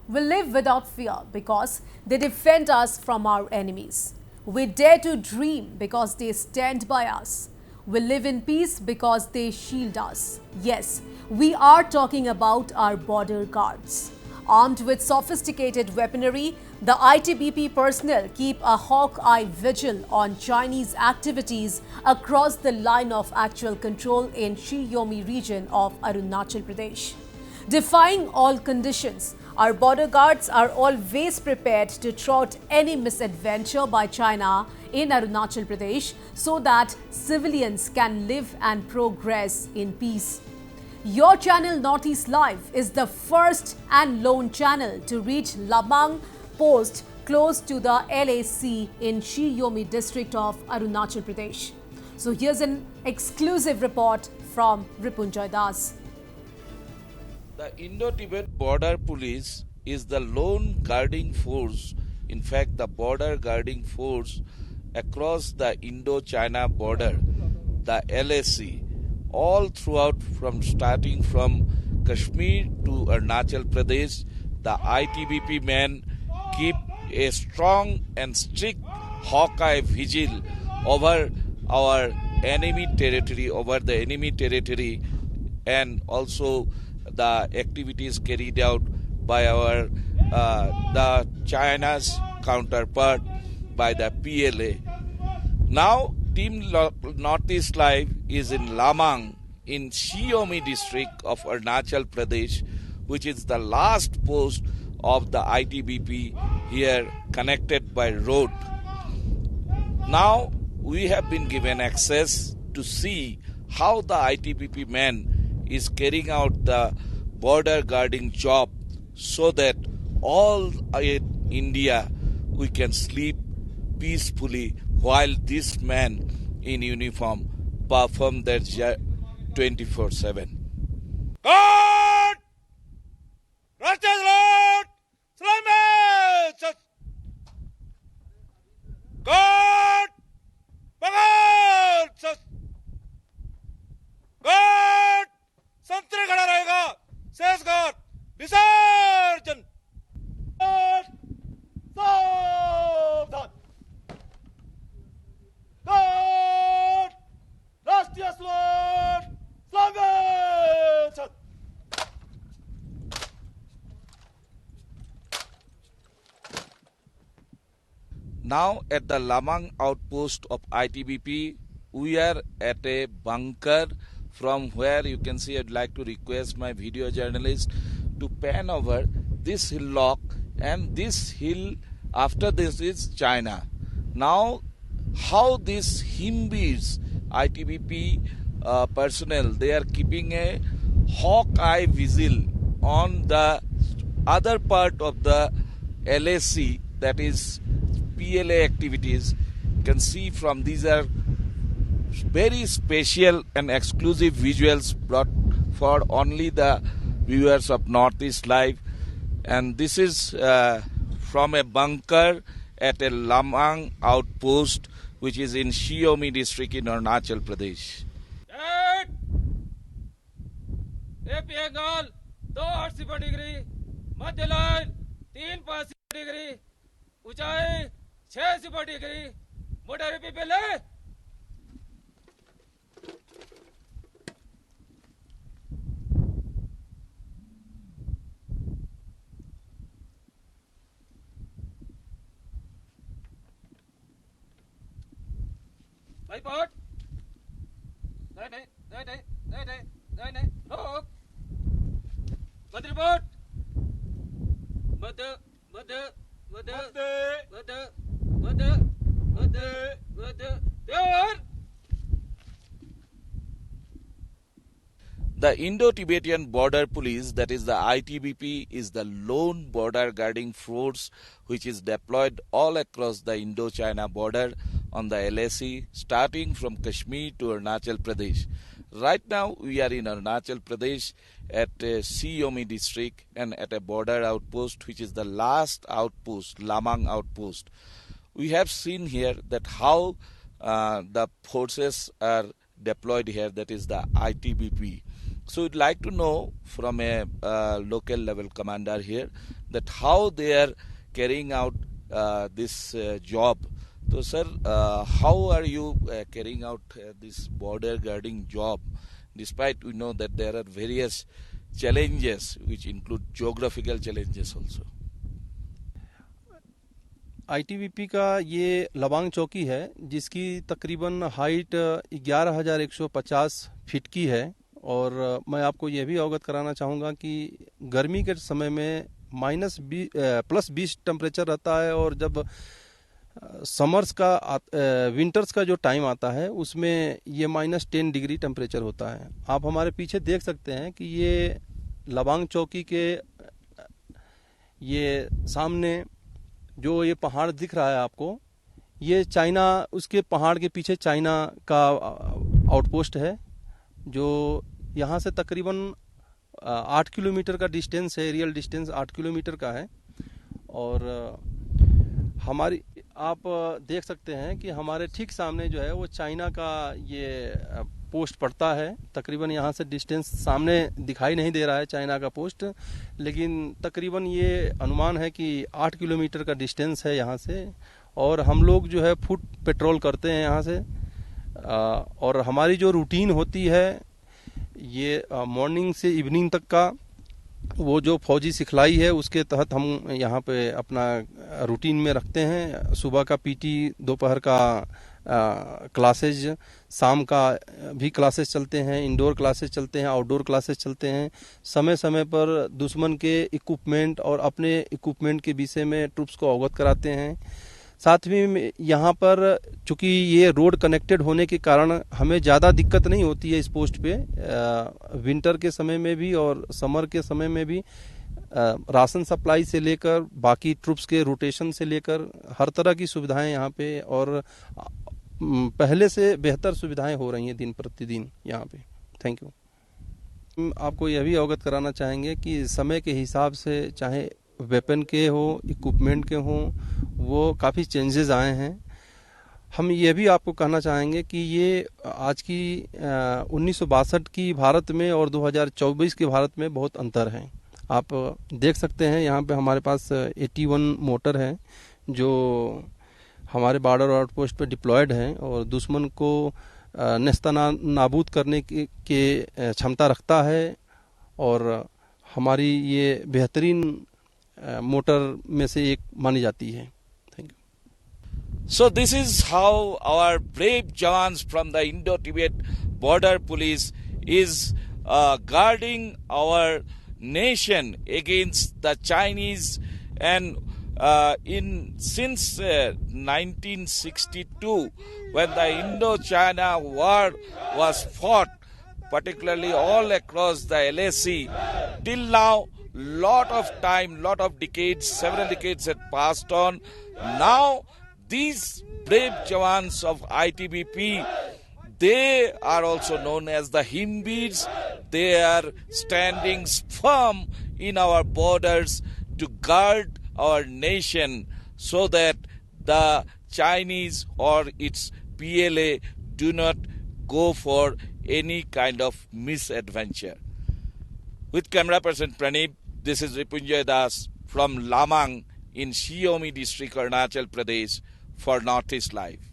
We live without fear because they defend us from our enemies. We dare to dream because they stand by us. We live in peace because they shield us. Yes, we are talking about our border guards. Armed with sophisticated weaponry, the ITBP personnel keep a hawk eye vigil on Chinese activities across the line of actual control in Shi-Yomi region of Arunachal Pradesh. Defying all conditions, our border guards are always prepared to thwart any misadventure by China in Arunachal Pradesh so that civilians can live and progress in peace. Your channel Northeast Live is the first and lone channel to reach Lamang post close to the LAC in Shi-Yomi district of Arunachal Pradesh. So here's an exclusive report from Ripunjoy Das. The Indo-Tibet Border Police is the lone guarding force, in fact the border guarding force across the Indo-China border, the LAC, all throughout starting from Kashmir to Arunachal Pradesh. The ITBP men keep a strong and strict hawkeye vigil over our enemy territory, and also the activities carried out by our the China's counterpart by the PLA. Now, Team Northeast Live is in Lamang in Shi-Yomi district of Arunachal Pradesh, which is the last post of the ITBP here connected by road. Now, we have been given access to see how the ITBP men is carrying out the border guarding job so that all in India we can sleep peacefully while this man in uniform perform their 24/7. God! Righteous Lord! Salame! God! भगवान God! संतरे खड़ा रहेगा शेष God! विसर्जन God! सावधान God! राष्ट्रीय slot सलाम Now at the Lamang outpost of ITBP, we are at a bunker from where you can see. I'd like to request my video journalist to pan over this hillock, and this hill after this is China. Now how these Himbis ITBP personnel, they are keeping a hawk eye vigil on the other part of the LAC, that is PLA activities. You can see from these are very special and exclusive visuals brought for only the viewers of Northeast Live, and this is from a bunker at a Lamang outpost which is in Shi-Yomi district in Arunachal Pradesh. Angle 280 degree, Madhya line 3 degree, ऊंचाई 6 degree, motor पे पहले भाई pot नहीं रोक मत report The Indo-Tibetan Border Police, that is the ITBP, is the lone border guarding force which is deployed all across the Indo-China border on the LAC, starting from Kashmir to Arunachal Pradesh. Right now, we are in Arunachal Pradesh at Shi-Yomi district and at a border outpost, which is the last outpost, Lamang outpost. We have seen here that how the forces are deployed here, that is the ITBP. So we'd like to know from a local level commander here that how they are carrying out this job. So sir, how are you carrying out this border guarding job, despite we know that there are various challenges which include geographical challenges also? ITBP का ये लबांग चौकी है जिसकी तकरीबन height 11,150 feet की है। और मैं आपको ये भी अवगत कराना चाहूँगा कि गर्मी के समय में +20 टेम्परेचर रहता है, और जब विंटर्स का जो टाइम आता है उसमें ये -10 डिग्री टेम्परेचर होता है। आप हमारे पीछे देख सकते हैं कि ये लबांग चौकी के ये सामने जो ये पहाड़ दिख रहा है आपको, ये चाइना, उसके पहाड़ के पीछे चाइना का आउटपोस्ट है, जो यहाँ से तकरीबन 8 किलोमीटर का डिस्टेंस है। रियल डिस्टेंस 8 किलोमीटर का है। और हमारी आप देख सकते हैं कि हमारे ठीक सामने जो है वो चाइना का ये पोस्ट पड़ता है। तकरीबन यहाँ से डिस्टेंस सामने दिखाई नहीं दे रहा है चाइना का पोस्ट, लेकिन तकरीबन ये अनुमान है कि 8 किलोमीटर का डिस्टेंस है यहाँ से। और हम लोग जो है फुट पेट्रोल करते हैं यहाँ से। और हमारी जो रूटीन होती है ये मॉर्निंग से इवनिंग तक का, वो जो फौजी सिखलाई है उसके तहत हम यहाँ पे अपना रूटीन में रखते हैं। सुबह का पीटी, दोपहर का क्लासेज, शाम का भी क्लासेस चलते हैं, इंडोर क्लासेस चलते हैं, आउटडोर क्लासेस चलते हैं। समय समय पर दुश्मन के इक्विपमेंट और अपने इक्विपमेंट के विषय में ट्रूप्स को अवगत कराते हैं। साथ में यहाँ पर चूँकि ये रोड कनेक्टेड होने के कारण हमें ज़्यादा दिक्कत नहीं होती है इस पोस्ट पे। विंटर के समय में भी और समर के समय में भी राशन सप्लाई से लेकर बाकी ट्रूप्स के रोटेशन से लेकर हर तरह की सुविधाएं यहाँ पे, और पहले से बेहतर सुविधाएं हो रही हैं दिन प्रतिदिन यहाँ पे। Thank you. आपको यह भी अवगत कराना चाहेंगे कि समय के हिसाब से चाहे वेपन के हो, इक्विपमेंट के हों, वो काफ़ी चेंजेस आए हैं। हम ये भी आपको कहना चाहेंगे कि ये आज की 1962 की भारत में और 2024 के भारत में बहुत अंतर है। आप देख सकते हैं यहाँ पे हमारे पास 81 मोटर है जो हमारे बॉर्डर आउटपोस्ट पे डिप्लॉयड हैं और दुश्मन को नेस्तनाबूद करने के क्षमता रखता है। और हमारी ये बेहतरीन मोटर में से एक मानी जाती है। Thank you. So this is how our brave jawans from the Indo-Tibet border police is guarding our nation against the Chinese, and since 1962 when the Indo-China war was fought, particularly all across the LAC, till now lot of time, lot of decades, several decades had passed on. Now these brave jawans of ITBP, they are also known as the Himbeers. They are standing firm in our borders to guard our nation so that the Chinese or its PLA do not go for any kind of misadventure. With camera person Pranib, this is Ripunjay Das from Lamang in Shiomi district, Arunachal Pradesh for Northeast Live.